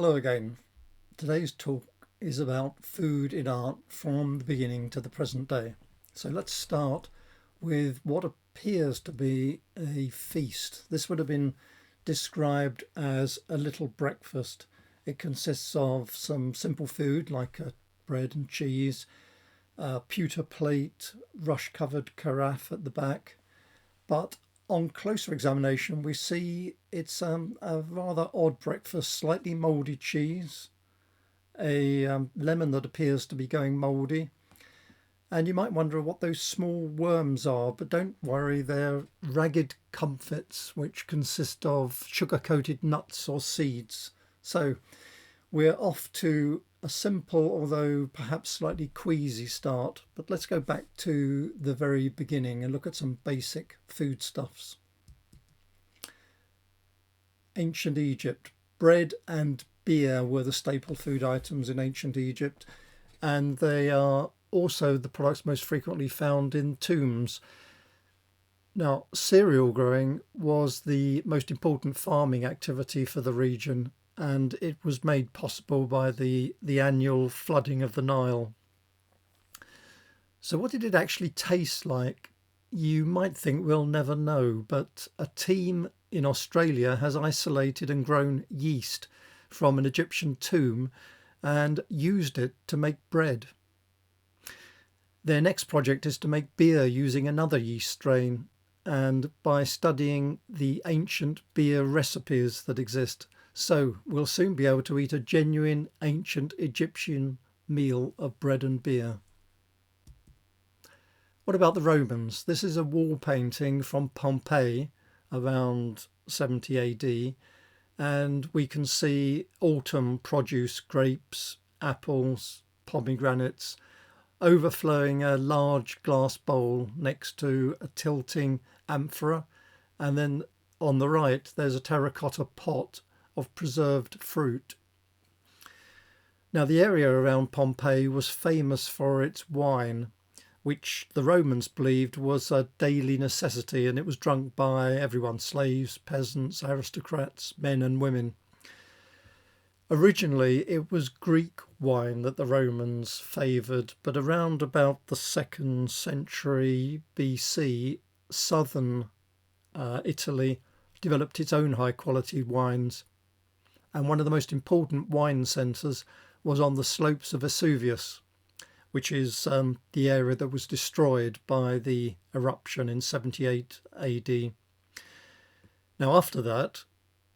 Hello again. Today's talk is about food in art from the beginning to the present day. So let's start with what appears to be a feast. This would have been described as a little breakfast. It consists of some simple food like bread and cheese, a pewter plate, rush covered carafe at the back. But on closer examination, we see it's a rather odd breakfast, slightly mouldy cheese, a lemon that appears to be going mouldy. And you might wonder what those small worms are, but don't worry, they're ragged comfits which consist of sugar-coated nuts or seeds. So we're off to a simple, although perhaps slightly queasy start, but let's go back to the very beginning and look at some basic foodstuffs. Ancient Egypt. Bread and beer were the staple food items in ancient Egypt, and they are also the products most frequently found in tombs. Now, cereal growing was the most important farming activity for the region, and it was made possible by the annual flooding of the Nile. So what did it actually taste like? You might think we'll never know, but a team in Australia has isolated and grown yeast from an Egyptian tomb and used it to make bread. Their next project is to make beer using another yeast strain, and by studying the ancient beer recipes that exist. So we'll soon be able to eat a genuine ancient Egyptian meal of bread and beer. What about the Romans? This is a wall painting from Pompeii around 70 AD, and we can see autumn produce, grapes, apples, pomegranates, overflowing a large glass bowl next to a tilting amphora, and then on the right there's a terracotta pot of preserved fruit. Now, the area around Pompeii was famous for its wine, which the Romans believed was a daily necessity, and it was drunk by everyone: slaves, peasants, aristocrats, men and women. Originally it was Greek wine that the Romans favoured, but around about the 2nd century BC, southern Italy developed its own high quality wines, and one of the most important wine centres was on the slopes of Vesuvius, which is the area that was destroyed by the eruption in 78 AD. Now, after that,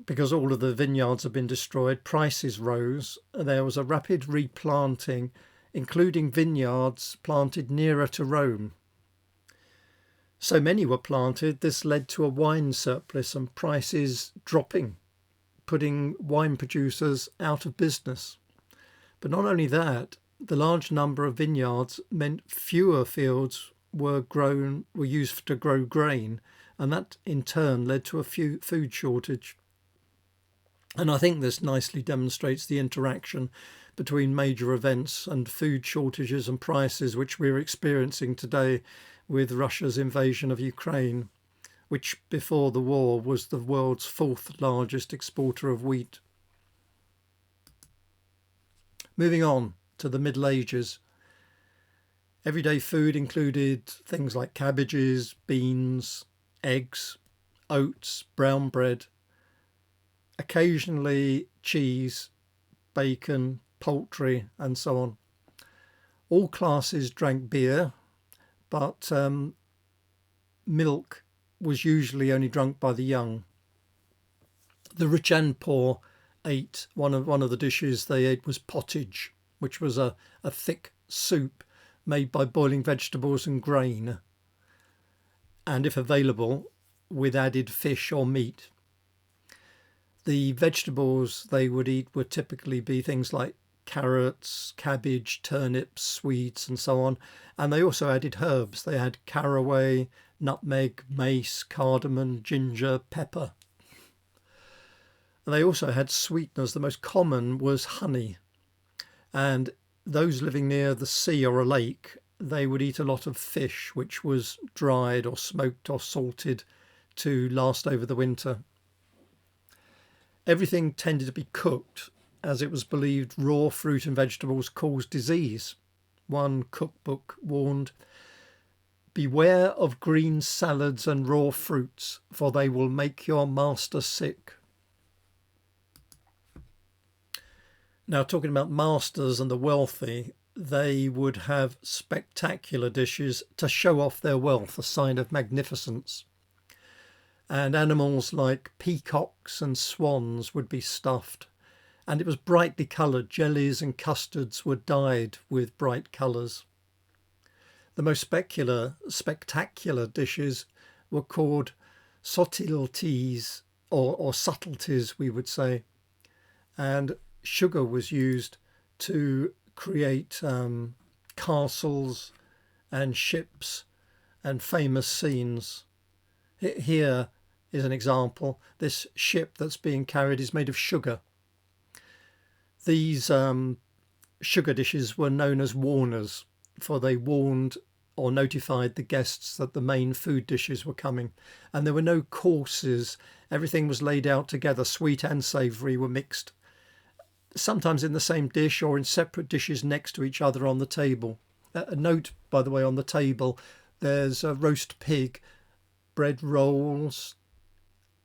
because all of the vineyards had been destroyed, prices rose. There was a rapid replanting, including vineyards planted nearer to Rome. So many were planted, this led to a wine surplus and prices dropping, putting wine producers out of business. But not only that, the large number of vineyards meant fewer fields were used to grow grain, and that in turn led to a food shortage. And I think this nicely demonstrates the interaction between major events and food shortages and prices, which we're experiencing today with Russia's invasion of Ukraine, which before the war was the world's 4th largest exporter of wheat. Moving on to the Middle Ages. Everyday food included things like cabbages, beans, eggs, oats, brown bread, occasionally cheese, bacon, poultry, and so on. All classes drank beer, but milk was usually only drunk by the young. The rich and poor ate, one of the dishes they ate was pottage, which was a thick soup made by boiling vegetables and grain, and if available, with added fish or meat. The vegetables they would eat would typically be things like carrots, cabbage, turnips, sweets, and so on. And they also added herbs. They had caraway, nutmeg, mace, cardamom, ginger, pepper. And they also had sweeteners. The most common was honey. And those living near the sea or a lake, they would eat a lot of fish, which was dried or smoked or salted to last over the winter. Everything tended to be cooked, as it was believed raw fruit and vegetables caused disease. One cookbook warned, "Beware of green salads and raw fruits, for they will make your master sick." Now, talking about masters and the wealthy, they would have spectacular dishes to show off their wealth, a sign of magnificence. And animals like peacocks and swans would be stuffed. And it was brightly coloured. Jellies and custards were dyed with bright colours. The most spectacular dishes were called sottilties, or subtleties, we would say. And sugar was used to create castles and ships and famous scenes. Here is an example. This ship that's being carried is made of sugar. These sugar dishes were known as warners, for they warned or notified the guests that the main food dishes were coming. And there were no courses. Everything was laid out together. Sweet and savoury were mixed, sometimes in the same dish or in separate dishes next to each other on the table. A note, by the way, on the table, there's a roast pig, bread rolls,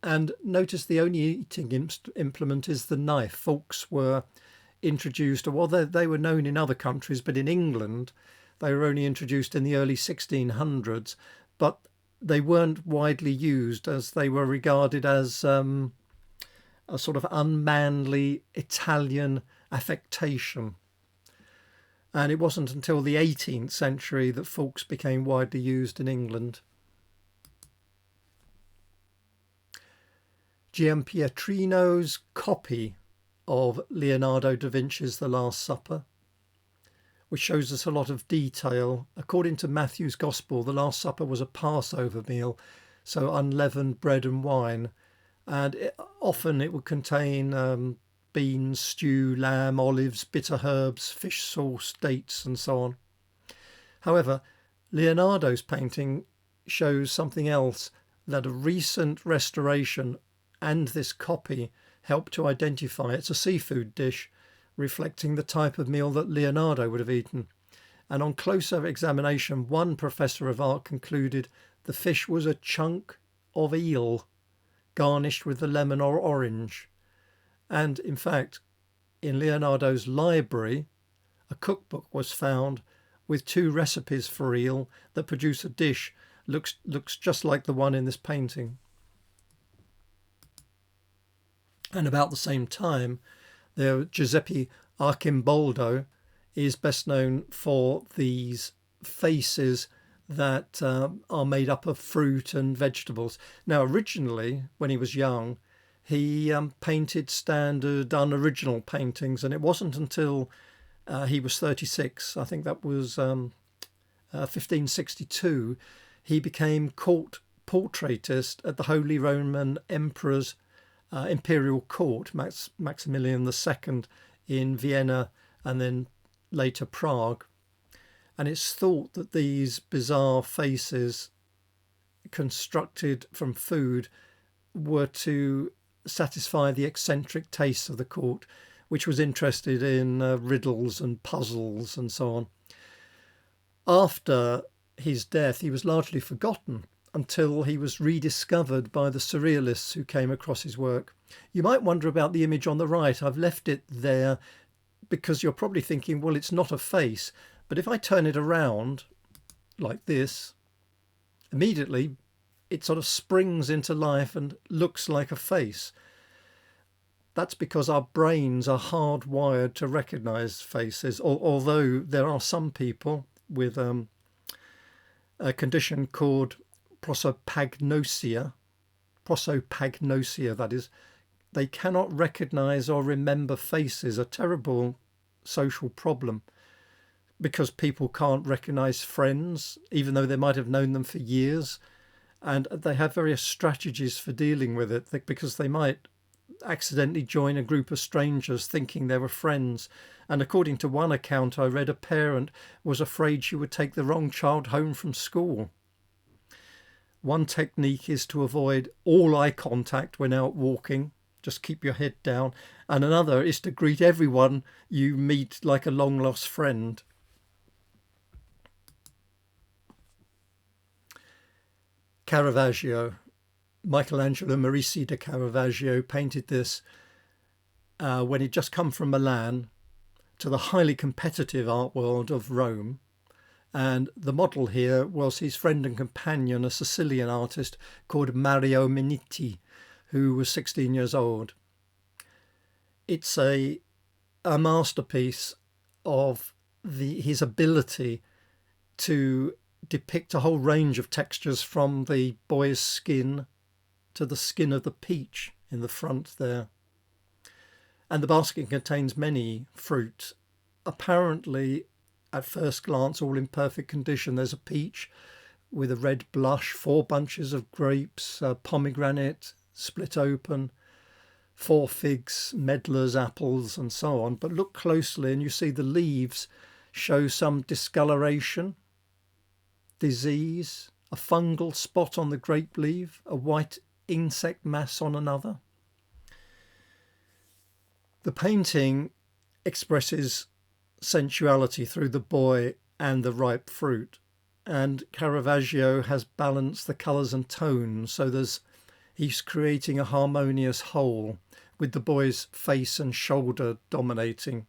and notice the only eating implement is the knife. Forks were introduced, well, they were known in other countries, but in England they were only introduced in the early 1600s, but they weren't widely used as they were regarded as a sort of unmanly Italian affectation. And it wasn't until the 18th century that forks became widely used in England. Giampietrino's copy of Leonardo da Vinci's The Last Supper, which shows us a lot of detail. According to Matthew's Gospel, the Last Supper was a Passover meal, so unleavened bread and wine, and often it would contain beans, stew, lamb, olives, bitter herbs, fish sauce, dates, and so on. However, Leonardo's painting shows something else, that a recent restoration and this copy help to identify. It's a seafood dish reflecting the type of meal that Leonardo would have eaten. And on closer examination, one professor of art concluded the fish was a chunk of eel garnished with the lemon or orange. And in fact, in Leonardo's library, a cookbook was found with 2 recipes for eel that produce a dish looks just like the one in this painting. And about the same time, Giuseppe Archboldo is best known for these faces that are made up of fruit and vegetables. Now, originally, when he was young, he painted standard, unoriginal paintings, and it wasn't until he was 36, I think that was 1562, he became court portraitist at the Holy Roman Emperor's imperial court, Maximilian II, in Vienna and then later Prague. And it's thought that these bizarre faces constructed from food were to satisfy the eccentric tastes of the court, which was interested in riddles and puzzles and so on. After his death, he was largely forgotten until he was rediscovered by the surrealists who came across his work. You might wonder about the image on the right. I've left it there because you're probably thinking, well, it's not a face. But if I turn it around like this, immediately it sort of springs into life and looks like a face. That's because our brains are hardwired to recognise faces, although there are some people with a condition called prosopagnosia, that is, they cannot recognise or remember faces, a terrible social problem, because people can't recognise friends, even though they might have known them for years, and they have various strategies for dealing with it, because they might accidentally join a group of strangers thinking they were friends. And according to one account I read, a parent was afraid she would take the wrong child home from school. One technique is to avoid all eye contact when out walking, just keep your head down. And another is to greet everyone you meet like a long lost friend. Caravaggio. Michelangelo Merisi de Caravaggio painted this when he'd just come from Milan to the highly competitive art world of Rome. And the model here was his friend and companion, a Sicilian artist called Mario Minetti, who was 16 years old. It's a masterpiece of his ability to depict a whole range of textures, from the boy's skin to the skin of the peach in the front there. And the basket contains many fruit, apparently at first glance all in perfect condition. There's a peach with a red blush, 4 bunches of grapes, pomegranate split open, 4 figs, medlars, apples, and so on. But look closely and you see the leaves show some discoloration, disease, a fungal spot on the grape leaf, a white insect mass on another. The painting expresses sensuality through the boy and the ripe fruit, and Caravaggio has balanced the colours and tones, so he's creating a harmonious whole with the boy's face and shoulder dominating.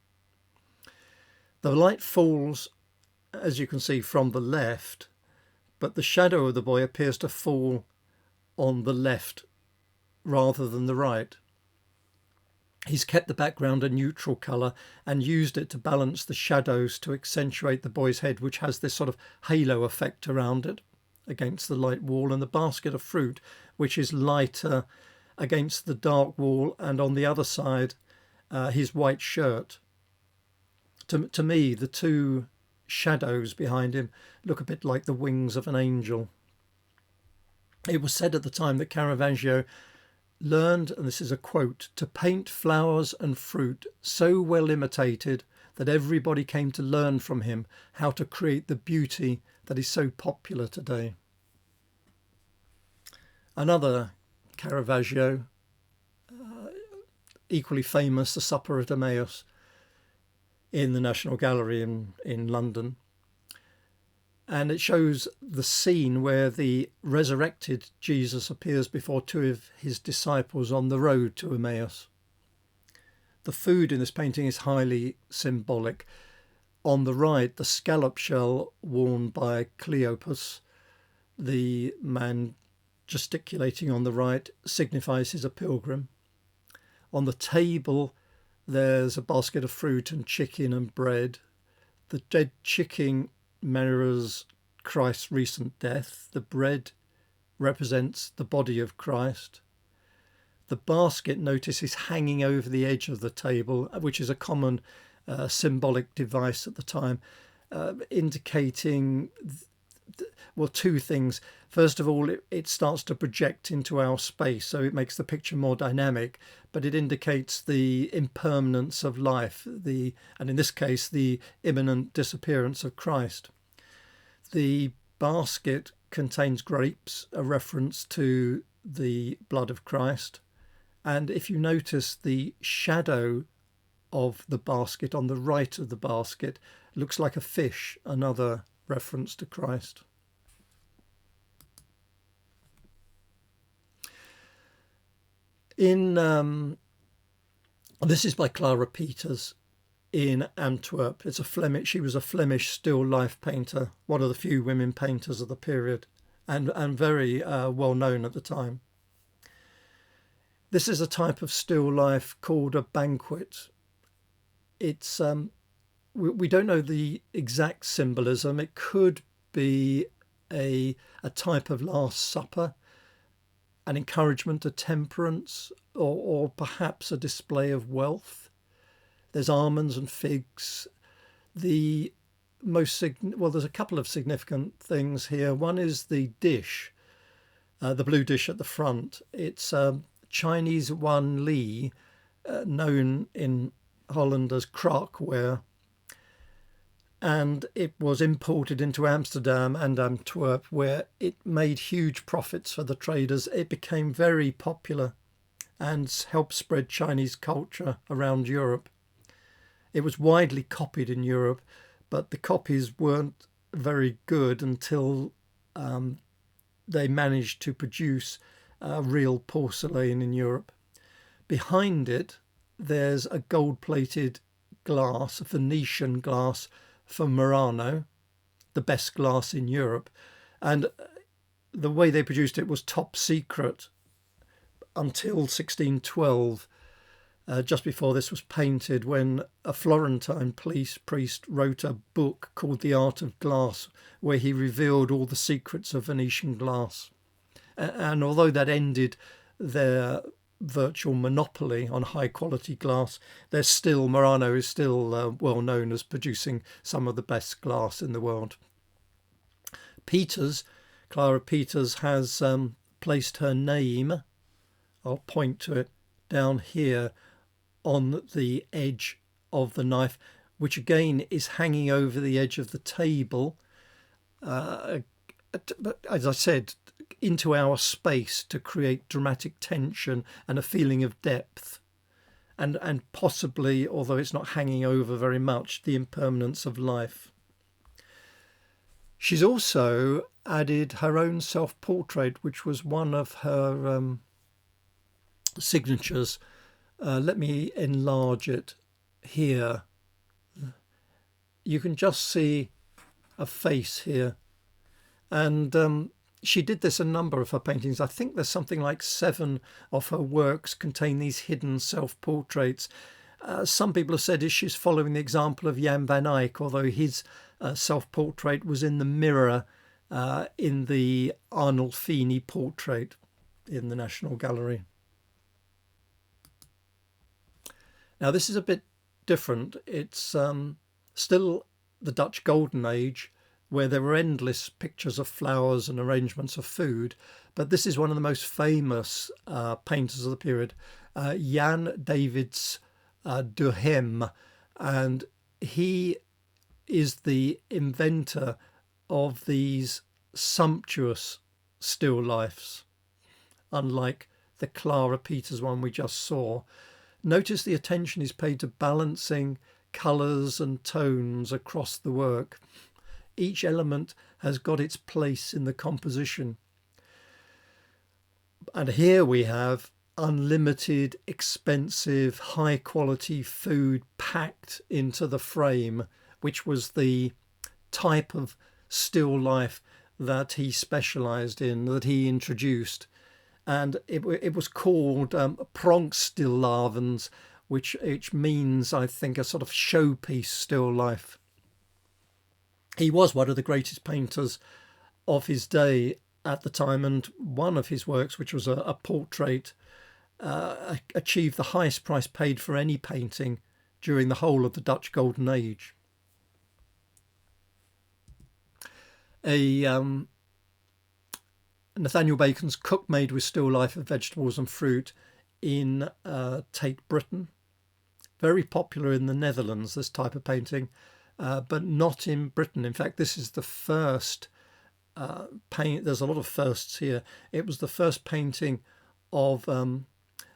The light falls, as you can see, from the left, but the shadow of the boy appears to fall on the left rather than the right. He's kept the background a neutral colour and used it to balance the shadows to accentuate the boy's head, which has this sort of halo effect around it against the light wall, and the basket of fruit, which is lighter against the dark wall, and on the other side his white shirt. To me, the 2 shadows behind him look a bit like the wings of an angel. It was said at the time that Caravaggio learned, and this is a quote, to paint flowers and fruit so well imitated that everybody came to learn from him how to create the beauty that is so popular today. Another Caravaggio, equally famous, the Supper of De Mayo in the National Gallery in London. And it shows the scene where the resurrected Jesus appears before 2 of his disciples on the road to Emmaus. The food in this painting is highly symbolic. On the right, the scallop shell worn by Cleopas, the man gesticulating on the right, signifies he's a pilgrim. On the table, there's a basket of fruit and chicken and bread. The dead chicken mirrors Christ's recent death. The bread represents the body of Christ. The basket, notice, is hanging over the edge of the table, which is a common symbolic device at the time, indicating, 2 things. First of all, it starts to project into our space, so it makes the picture more dynamic, but it indicates the impermanence of life, and in this case, the imminent disappearance of Christ. The basket contains grapes, a reference to the blood of Christ. And if you notice, the shadow of the basket on the right of the basket looks like a fish, another reference to Christ. This is by Clara Peeters in Antwerp. She was a Flemish still life painter, one of the few women painters of the period, and very well known at the time. This is a type of still life called a banquet. It's we don't know the exact symbolism. It could be a type of Last Supper, an encouragement to temperance, or perhaps a display of wealth. There's almonds and figs. There's a couple of significant things here. One is the dish, the blue dish at the front. It's Chinese wan li, known in Holland as kraakware, and it was imported into Amsterdam and Antwerp, where it made huge profits for the traders. It became very popular and helped spread Chinese culture around Europe. It was widely copied in Europe, but the copies weren't very good until they managed to produce real porcelain in Europe. Behind it, there's a gold-plated glass, a Venetian glass from Murano, the best glass in Europe. And the way they produced it was top secret until 1612, just before this was painted, when a Florentine priest wrote a book called The Art of Glass, where he revealed all the secrets of Venetian glass. And although that ended their virtual monopoly on high quality glass, Murano is still well known as producing some of the best glass in the world. Clara Peters has placed her name, I'll point to it, down here on the edge of the knife, which again is hanging over the edge of the table, as I said, into our space to create dramatic tension and a feeling of depth, and possibly, although it's not hanging over very much, the impermanence of life. She's also added her own self-portrait, which was one of her signatures. Let me enlarge it here. You can just see a face here. And she did this a number of her paintings. I think there's something like 7 of her works contain these hidden self-portraits. Some people have said she's following the example of Jan van Eyck, although his self-portrait was in the mirror in the Arnolfini portrait in the National Gallery. Now this is a bit different. It's still the Dutch Golden Age, where there were endless pictures of flowers and arrangements of food, but this is one of the most famous painters of the period, Jan Davids de Heem, and he is the inventor of these sumptuous still lifes, unlike the Clara Peters one we just saw. Notice the attention is paid to balancing colours and tones across the work. Each element has got its place in the composition. And here we have unlimited, expensive, high quality food packed into the frame, which was the type of still life that he specialised in, that he introduced. And it was called pronkstillavens, which means, I think, a sort of showpiece still life. He was one of the greatest painters of his day at the time, and one of his works, which was a portrait, achieved the highest price paid for any painting during the whole of the Dutch Golden Age. Nathaniel Bacon's Cook Made with Still Life of Vegetables and Fruit in Tate Britain. Very popular in the Netherlands, this type of painting, but not in Britain. In fact, this is the first there's a lot of firsts here. It was the first painting of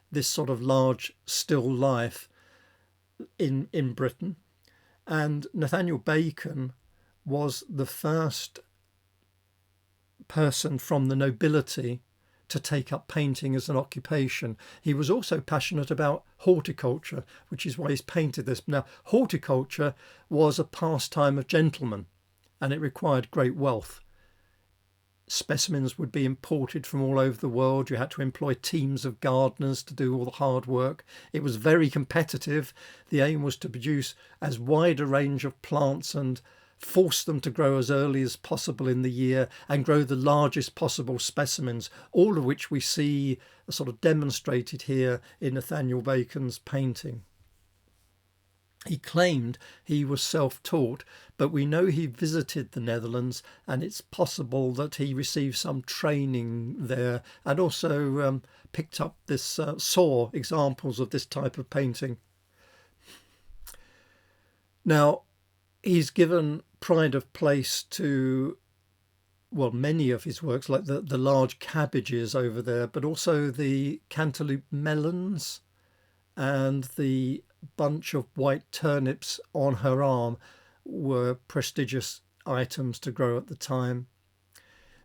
this sort of large still life in Britain. And Nathaniel Bacon was the first person from the nobility to take up painting as an occupation. He was also passionate about horticulture, which is why he's painted this. Now, horticulture was a pastime of gentlemen, and it required great wealth. Specimens would be imported from all over the world. You had to employ teams of gardeners to do all the hard work. It was very competitive. The aim was to produce as wide a range of plants and force them to grow as early as possible in the year and grow the largest possible specimens, all of which we see sort of demonstrated here in Nathaniel Bacon's painting. He claimed he was self-taught, but we know he visited the Netherlands, and it's possible that he received some training there and also picked up this, saw examples of this type of painting. Now, he's given pride of place to well, many of his works, like the large cabbages over there, but also the cantaloupe melons and the bunch of white turnips on her arm were prestigious items to grow at the time.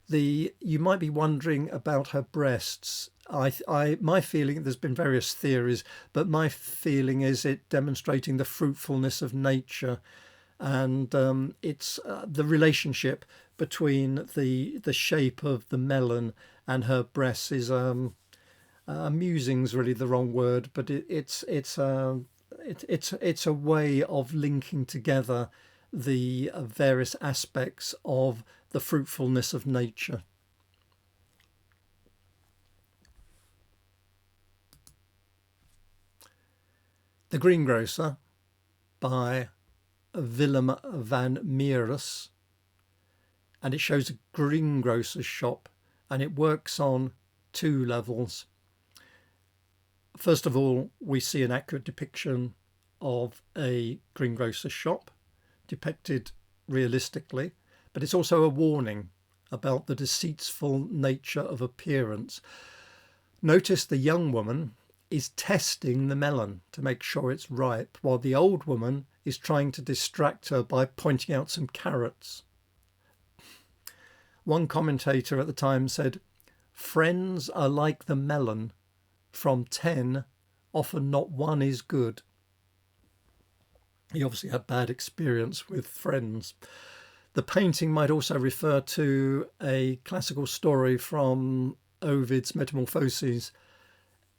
You might be wondering about her breasts. My feeling, there's been various theories, but my feeling is it demonstrating the fruitfulness of nature, and it's the relationship between the shape of the melon and her breasts is amusing's really the wrong word, but it's a way of linking together the various aspects of the fruitfulness of nature. The Greengrocer by Willem van Mieris, and it shows a greengrocer's shop, and it works on two levels. First of all, we see an accurate depiction of a greengrocer's shop, depicted realistically, but it's also a warning about the deceitful nature of appearance. Notice the young woman is testing the melon to make sure it's ripe, while the old woman is trying to distract her by pointing out some carrots. One commentator at the time said, "Friends are like the melon. From 10, often not one is good." He obviously had bad experience with friends. The painting might also refer to a classical story from Ovid's Metamorphoses.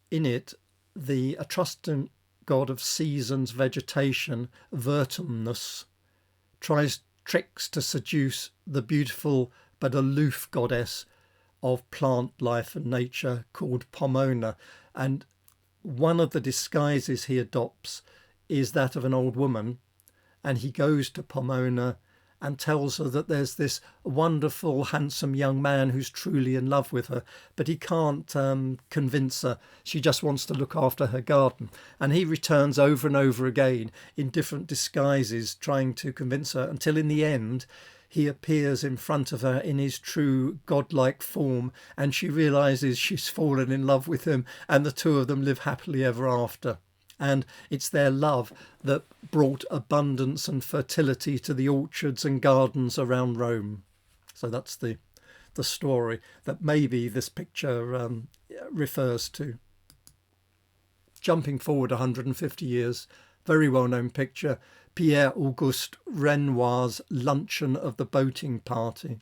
In it, the Etruscan god of seasons, vegetation, Vertumnus, tries tricks to seduce the beautiful but aloof goddess of plant life and nature called Pomona, and one of the disguises he adopts is that of an old woman, and he goes to Pomona and tells her that there's this wonderful, handsome young man who's truly in love with her, but he can't convince her. She just wants to look after her garden. And he returns over and over again in different disguises, trying to convince her, until in the end, he appears in front of her in his true godlike form, and she realizes she's fallen in love with him, and the two of them live happily ever after. And it's their love that brought abundance and fertility to the orchards and gardens around Rome. So that's the story that maybe this picture refers to. Jumping forward 150 years, very well-known picture, Pierre Auguste Renoir's Luncheon of the Boating Party.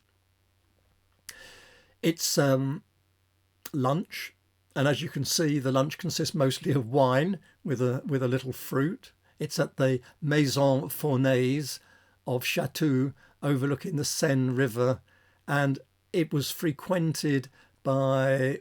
It's lunch, and as you can see, the lunch consists mostly of wine with a little fruit. It's at the Maison Fournaise of Chateau, overlooking the Seine River, and it was frequented by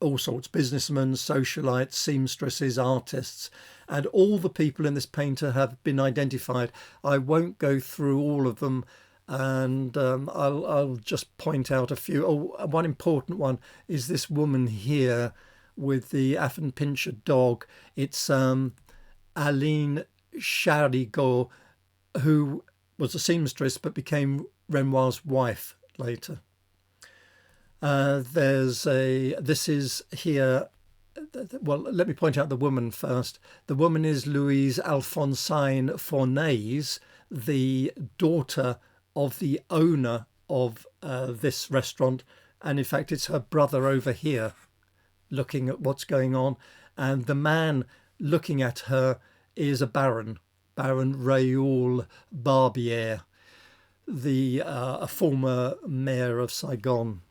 all sorts, businessmen, socialites, seamstresses, artists, and all the people in this painter have been identified. I won't go through all of them, and I'll just point out a few. Oh, one important one is this woman here with the Affenpinscher dog. It's Aline Charigot, who was a seamstress but became Renoir's wife later. This is here. Well, let me point out the woman first. The woman is Louise Alphonsine Fournaise, the daughter of the owner of this restaurant, and in fact it's her brother over here looking at what's going on, and the man looking at her is a Baron Raoul Barbier, a former mayor of Saigon.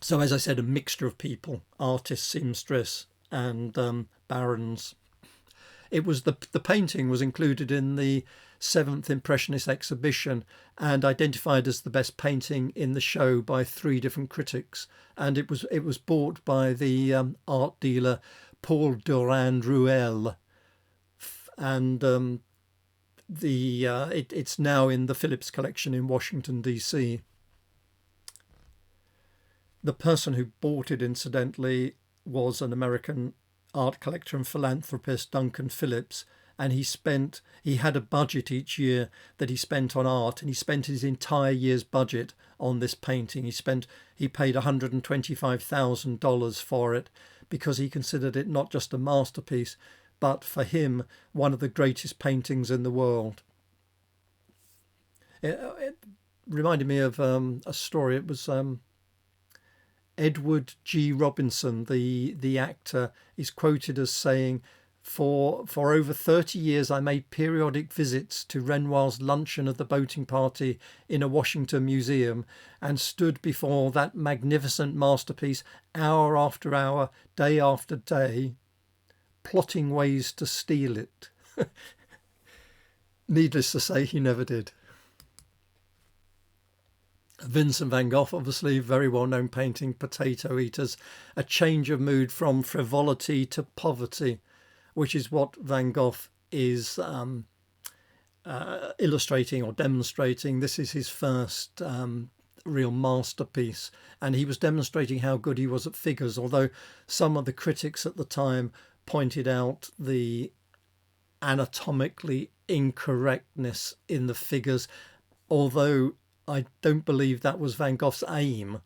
So, as I said, a mixture of people, artists, seamstress, and barons. It was the painting was included in the 7th Impressionist exhibition and identified as the best painting in the show by 3 different critics. And it was bought by the art dealer Paul Durand Ruel, and it's now in the Phillips collection in Washington DC. The person who bought it, incidentally, was an American art collector and philanthropist, Duncan Phillips, and he had a budget each year that he spent on art, and he spent his entire year's budget on this painting. He paid $125,000 for it because he considered it not just a masterpiece, but for him, one of the greatest paintings in the world. It reminded me of a story. It was Edward G. Robinson, the actor, is quoted as saying, For over 30 years I made periodic visits to Renoir's luncheon of the boating party in a Washington museum and stood before that magnificent masterpiece hour after hour, day after day, plotting ways to steal it. Needless to say, he never did. Vincent van Gogh, obviously, very well-known painting, Potato Eaters, a change of mood from frivolity to poverty, which is what Van Gogh is illustrating or demonstrating. This is his first real masterpiece, and he was demonstrating how good he was at figures, although some of the critics at the time pointed out the anatomically incorrectness in the figures, although I don't believe that was Van Gogh's aim.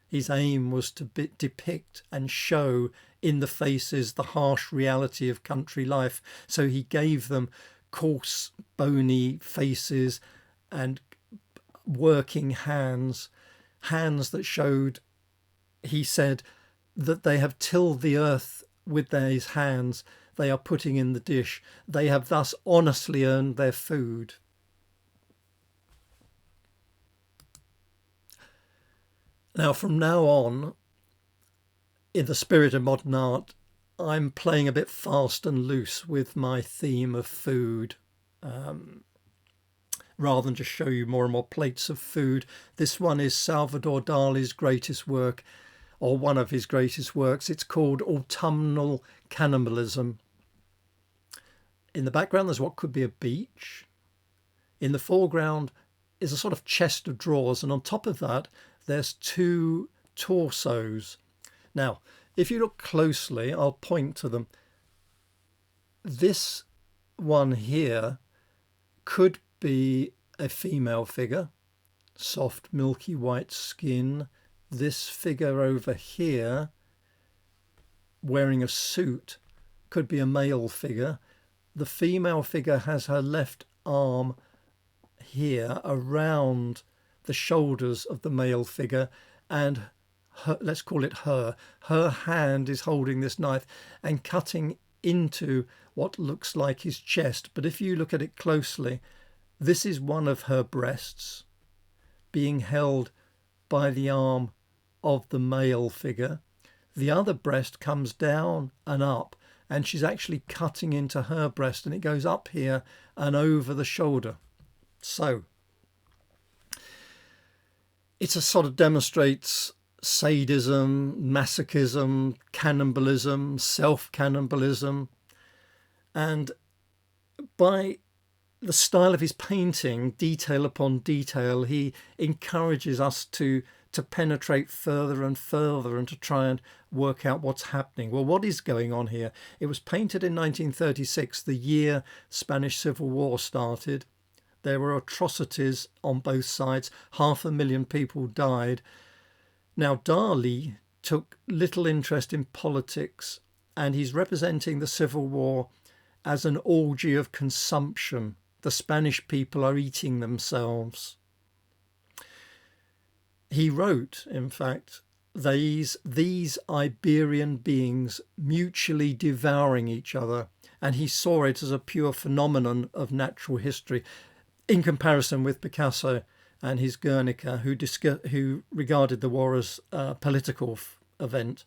His aim was to depict and show in the faces the harsh reality of country life. So he gave them coarse, bony faces and working hands that showed, he said, that they have tilled the earth with these hands they are putting in the dish. They have thus honestly earned their food. Now, from now on, in the spirit of modern art, I'm playing a bit fast and loose with my theme of food. Rather than just show you more and more plates of food, this one is Salvador Dali's greatest work, or one of his greatest works. It's called Autumnal Cannibalism. In the background, there's what could be a beach. In the foreground is a sort of chest of drawers, and on top of that, there's two torsos. Now, if you look closely, I'll point to them. This one here could be a female figure, soft, milky white skin. This figure over here, wearing a suit, could be a male figure. The female figure has her left arm here around the shoulders of the male figure, and her, let's call it her hand is holding this knife and cutting into what looks like his chest. But if you look at it closely, this is one of her breasts being held by the arm of the male figure. The other breast comes down and up, and she's actually cutting into her breast, and it goes up here and over the shoulder. So it sort of demonstrates sadism, masochism, cannibalism, self-cannibalism. And by the style of his painting, detail upon detail, he encourages us to penetrate further and further and to try and work out what's happening. Well, what is going on here? It was painted in 1936, the year Spanish Civil War started. There were atrocities on both sides. 500,000 people died. Now, Dalí took little interest in politics, and he's representing the Civil War as an orgy of consumption. The Spanish people are eating themselves. He wrote, in fact, these Iberian beings mutually devouring each other, and he saw it as a pure phenomenon of natural history, in comparison with Picasso and his Guernica, who regarded the war as a political event.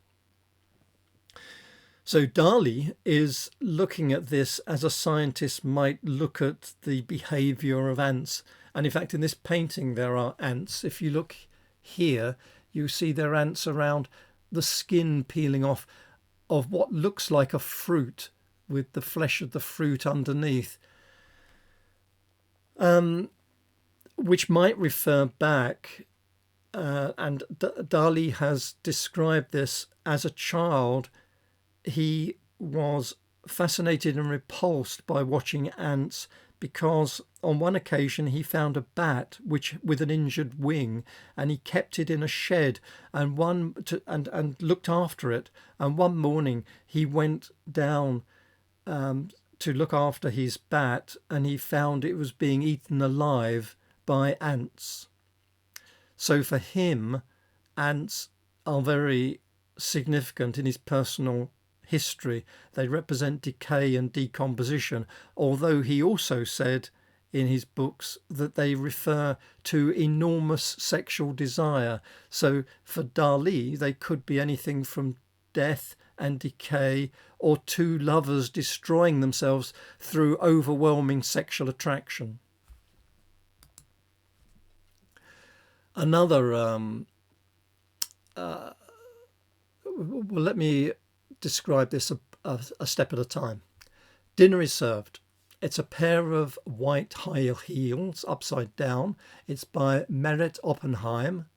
So Dalí is looking at this as a scientist might look at the behaviour of ants. And in fact, in this painting, there are ants. If you look here, you see there are ants around the skin peeling off of what looks like a fruit with the flesh of the fruit underneath. Which might refer back, and Dalí has described this as a child. He was fascinated and repulsed by watching ants because on one occasion he found a bat which with an injured wing, and he kept it in a shed and looked after it. And one morning he went down to look after his bat, and he found it was being eaten alive by ants. So for him, ants are very significant in his personal history. They represent decay and decomposition, although he also said in his books that they refer to enormous sexual desire. So for Dalí, they could be anything from death and decay, or two lovers destroying themselves through overwhelming sexual attraction. Another, well, let me describe this a step at a time. Dinner is served. It's a pair of white high heels upside down. It's by Meret Oppenheim,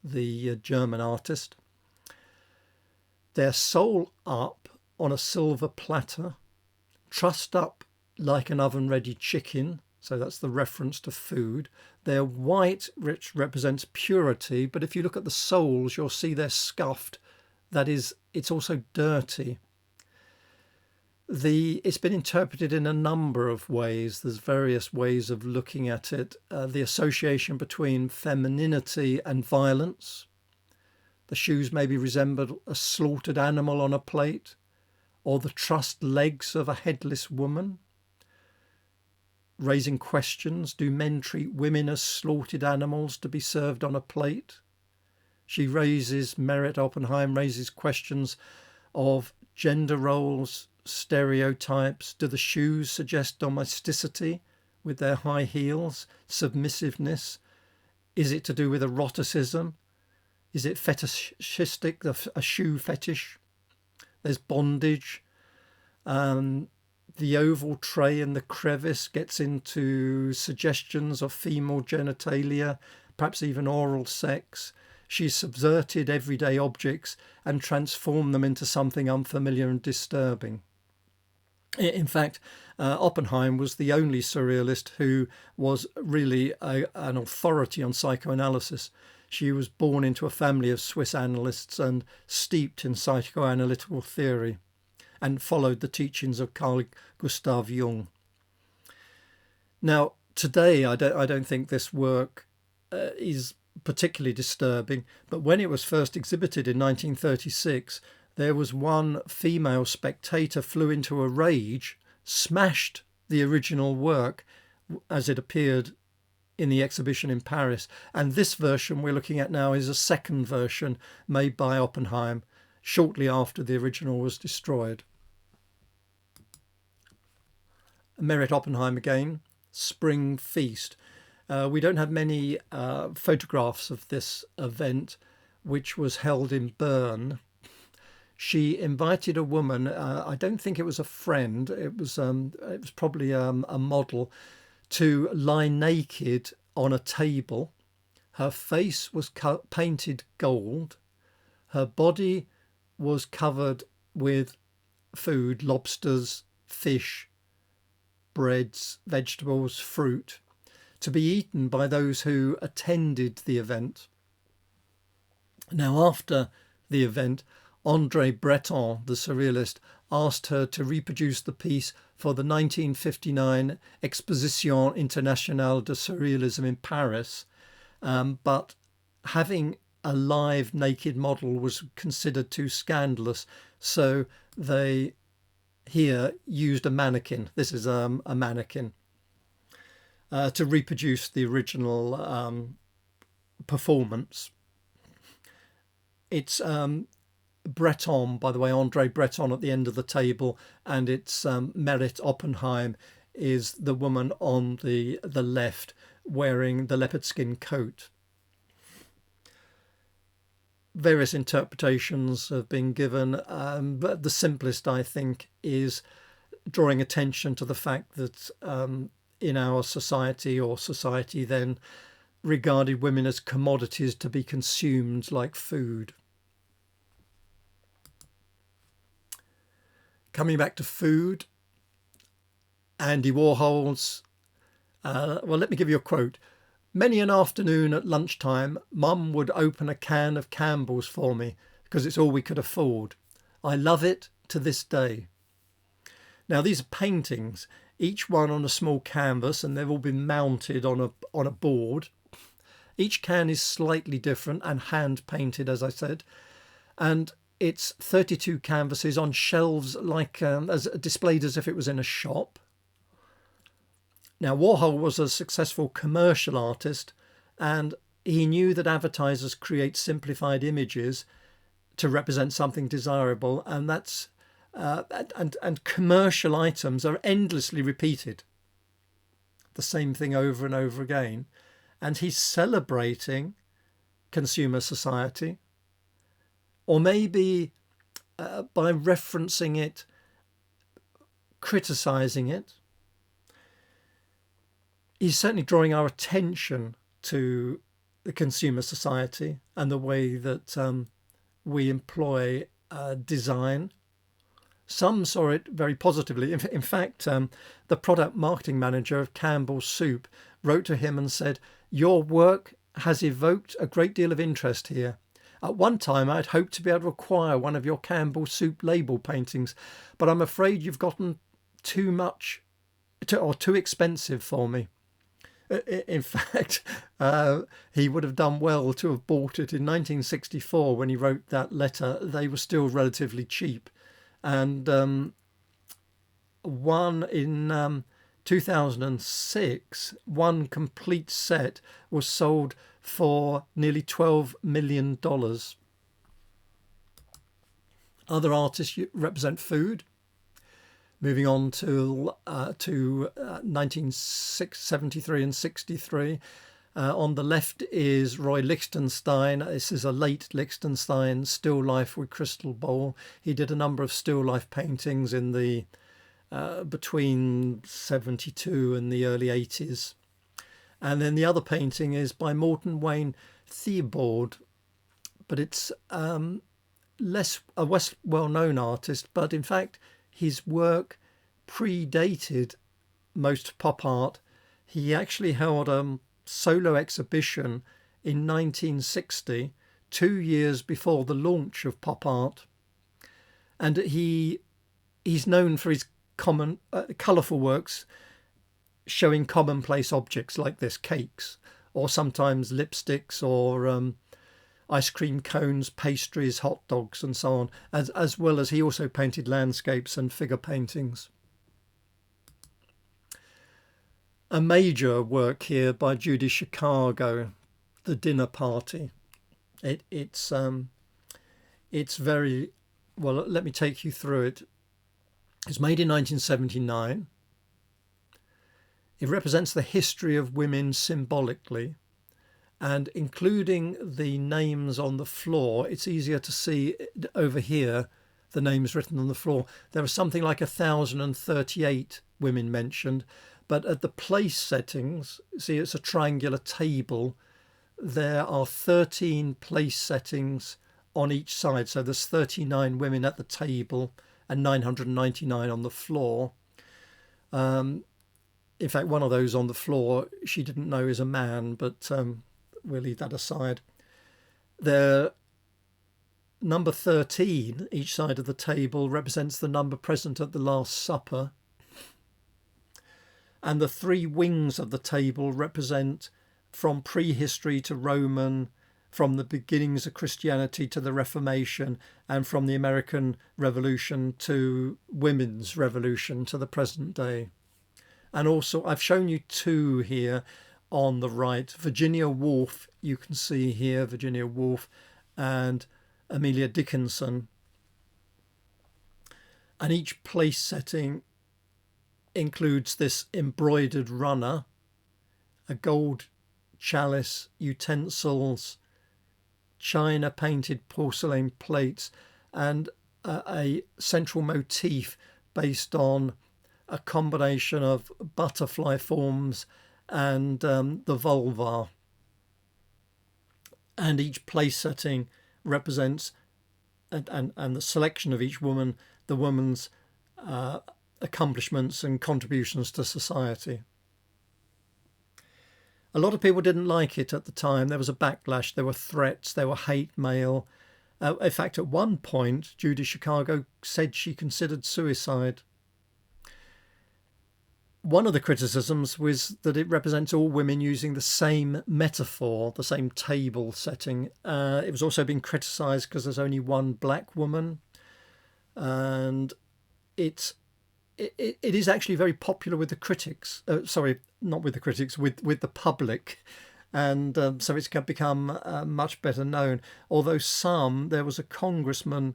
the German artist. They're sole up on a silver platter, trussed up like an oven-ready chicken, so that's the reference to food. They're white, which represents purity, but if you look at the soles, you'll see they're scuffed. That is, it's also dirty. It's been interpreted in a number of ways. There's various ways of looking at it. The association between femininity and violence. The shoes maybe resemble a slaughtered animal on a plate, or the trussed legs of a headless woman. Raising questions, do men treat women as slaughtered animals to be served on a plate? Meret Oppenheim raises questions of gender roles, stereotypes. Do the shoes suggest domesticity with their high heels, submissiveness? Is it to do with eroticism? Is it fetishistic, a shoe fetish? There's bondage. The oval tray in the crevice gets into suggestions of female genitalia, perhaps even oral sex. She's subverted everyday objects and transformed them into something unfamiliar and disturbing. In fact, Oppenheim was the only surrealist who was really an authority on psychoanalysis. She was born into a family of Swiss analysts and steeped in psychoanalytical theory, and followed the teachings of Carl Gustav Jung. Now, today, I don't think this work is particularly disturbing, but when it was first exhibited in 1936, there was one female spectator flew into a rage, smashed the original work as it appeared in the exhibition in Paris. And this version we're looking at now is a second version made by Oppenheim shortly after the original was destroyed. Meret Oppenheim again, Spring Feast. We don't have many photographs of this event, which was held in Bern. She invited a woman, I don't think it was a friend, it was probably a model, to lie naked on a table. Her face was painted gold. Her body was covered with food, lobsters, fish, breads, vegetables, fruit, to be eaten by those who attended the event. Now, after the event, André Breton, the surrealist, asked her to reproduce the piece for the 1959 Exposition Internationale de Surrealism in Paris, but having a live naked model was considered too scandalous, so they here used a mannequin. This is a mannequin to reproduce the original performance. It's Breton, by the way, André Breton at the end of the table, and it's Meret Oppenheim is the woman on the left wearing the leopard skin coat. Various interpretations have been given, but the simplest, I think, is drawing attention to the fact that in our society, or society then, regarded women as commodities to be consumed like food. Coming back to food, Andy Warhol's Well, let me give you a quote. Many an afternoon at lunchtime, Mum would open a can of Campbell's for me because it's all we could afford. I love it to this day. Now, these are paintings, each one on a small canvas, and they've all been mounted on a board. Each can is slightly different and hand painted, as I said, and it's 32 canvases on shelves, like as displayed as if it was in a shop. Now, Warhol was a successful commercial artist, and he knew that advertisers create simplified images to represent something desirable, and that's and commercial items are endlessly repeated, the same thing over and over again. And he's celebrating consumer society, or maybe by referencing it, criticizing it. He's certainly drawing our attention to the consumer society and the way that we employ design. Some saw it very positively. In fact, the product marketing manager of Campbell's Soup wrote to him and said, "Your work has evoked a great deal of interest here. At one time, I'd hoped to be able to acquire one of your Campbell's Soup label paintings, but I'm afraid you've gotten too much or too expensive for me." In fact, he would have done well to have bought it in 1964 when he wrote that letter. They were still relatively cheap. And one in 2006, one complete set was sold for nearly $12 million. Other artists represent food. Moving on to 1973 and 63. On the left is Roy Lichtenstein. This is a late Lichtenstein still life with crystal bowl. He did a number of still life paintings in the between 72 and the early 80s. And then the other painting is by Morton Wayne Thiebaud, but it's less well-known artist, but in fact his work predated most pop art. He actually held a solo exhibition in 1960, 2 years before the launch of pop art. And he's known for his colourful works showing commonplace objects like this, cakes, or sometimes lipsticks, or ice cream cones, pastries, hot dogs, and so on, as well as he also painted landscapes and figure paintings. A major work here by Judy Chicago, The Dinner Party. It's very, well, let me take you through it. It's made in 1979. It represents the history of women symbolically, and including the names on the floor, it's easier to see over here, the names written on the floor. There are something like 1,038 women mentioned, but at the place settings, see it's a triangular table, there are 13 place settings on each side. So there's 39 women at the table and 999 on the floor. In fact, one of those on the floor, she didn't know is a man, but we'll leave that aside. The number 13, each side of the table, represents the number present at the Last Supper. And the three wings of the table represent from prehistory to Roman, from the beginnings of Christianity to the Reformation, and from the American Revolution to Women's Revolution to the present day. And also, I've shown you two here on the right. Virginia Woolf, you can see here, Virginia Woolf and Amelia Dickinson. And each place setting includes this embroidered runner, a gold chalice, utensils, china painted porcelain plates, and a central motif based on a combination of butterfly forms and the vulva. And each place setting represents, and the selection of each woman, the woman's accomplishments and contributions to society. A lot of people didn't like it at the time. There was a backlash, there were threats, there were hate mail. In fact, at one point, Judy Chicago said she considered suicide. One of the criticisms was that it represents all women using the same metaphor, the same table setting. It was also being criticised because there's only one black woman, and it is actually very popular with the critics. Sorry, not with the critics, with the public, and so it's become much better known. Although there was a congressman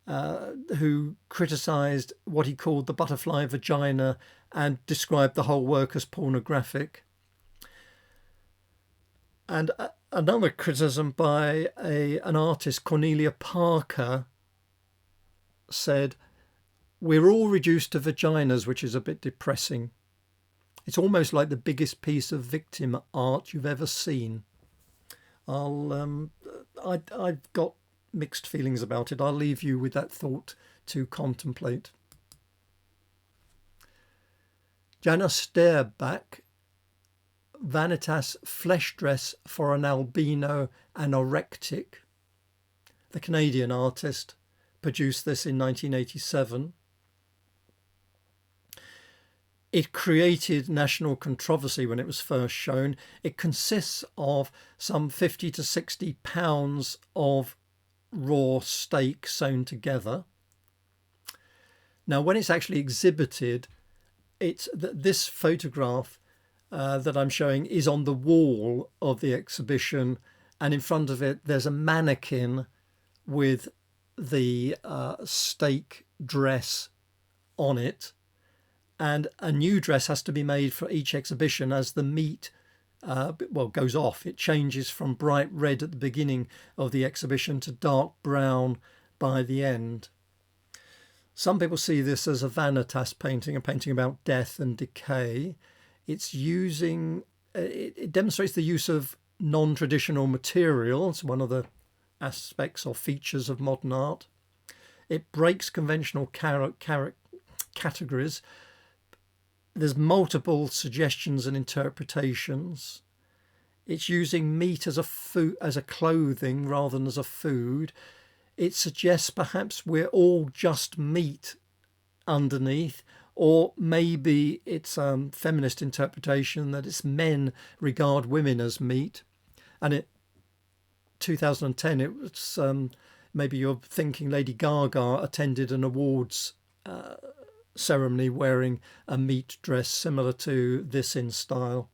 who criticised what he called the butterfly vagina and described the whole work as pornographic. And another criticism by an artist, Cornelia Parker, said, "We're all reduced to vaginas, which is a bit depressing. It's almost like the biggest piece of victim art you've ever seen." I've got mixed feelings about it. I'll leave you with that thought to contemplate. Jana Sterbak, Vanitas Flesh Dress for an Albino Anorectic. The Canadian artist produced this in 1987. It created national controversy when it was first shown. It consists of some 50 to 60 pounds of raw steak sewn together. Now, when it's actually exhibited, this photograph that I'm showing is on the wall of the exhibition, and in front of it there's a mannequin with the steak dress on it, and a new dress has to be made for each exhibition as the meat goes off. It changes from bright red at the beginning of the exhibition to dark brown by the end. Some people see this as a Vanitas painting, a painting about death and decay. It demonstrates the use of non-traditional materials, one of the aspects or features of modern art. It breaks conventional categories. There's multiple suggestions and interpretations. It's using meat as a clothing rather than as a food. It suggests perhaps we're all just meat underneath, or maybe it's a feminist interpretation that it's men regard women as meat. And in 2010, it was maybe you're thinking Lady Gaga attended an awards ceremony wearing a meat dress similar to this in style.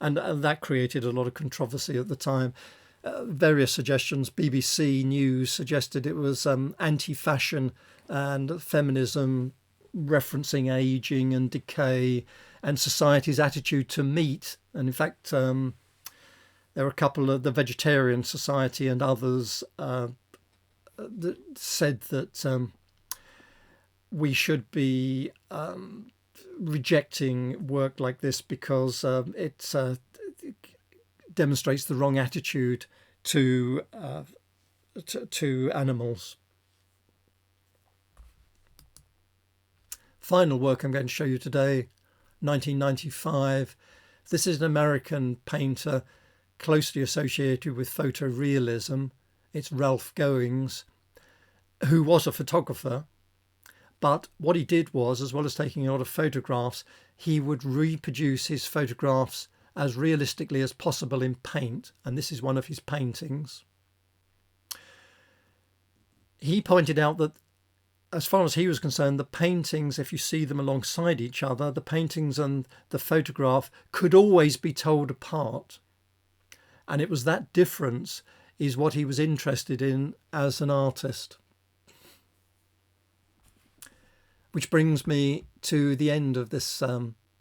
And that created a lot of controversy at the time. Various suggestions. BBC News suggested it was anti-fashion and feminism, referencing aging and decay and society's attitude to meat. And in fact, there were a couple of the Vegetarian Society and others that said that we should be rejecting work like this because it demonstrates the wrong attitude to animals. Final work I'm going to show you today, 1995. This is an American painter closely associated with photorealism. It's Ralph Goings, who was a photographer. But what he did was, as well as taking a lot of photographs, he would reproduce his photographs as realistically as possible in paint. And this is one of his paintings. He pointed out that, as far as he was concerned, the paintings, if you see them alongside each other, the paintings and the photograph could always be told apart. And it was that difference is what he was interested in as an artist. Which brings me to the end of this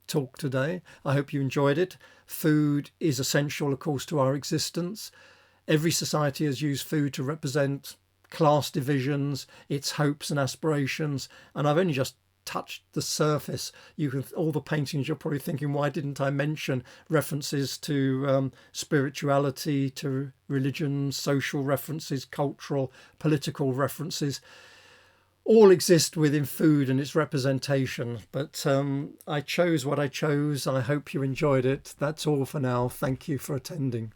talk today. I hope you enjoyed it. Food is essential, of course, to our existence. Every society has used food to represent class divisions, its hopes and aspirations, and I've only just touched the surface. All the paintings, you're probably thinking, why didn't I mention references to spirituality, to religion, social references, cultural, political references? all exist within food and its representation. But I chose what I chose. I hope you enjoyed it. That's all for now. Thank you for attending.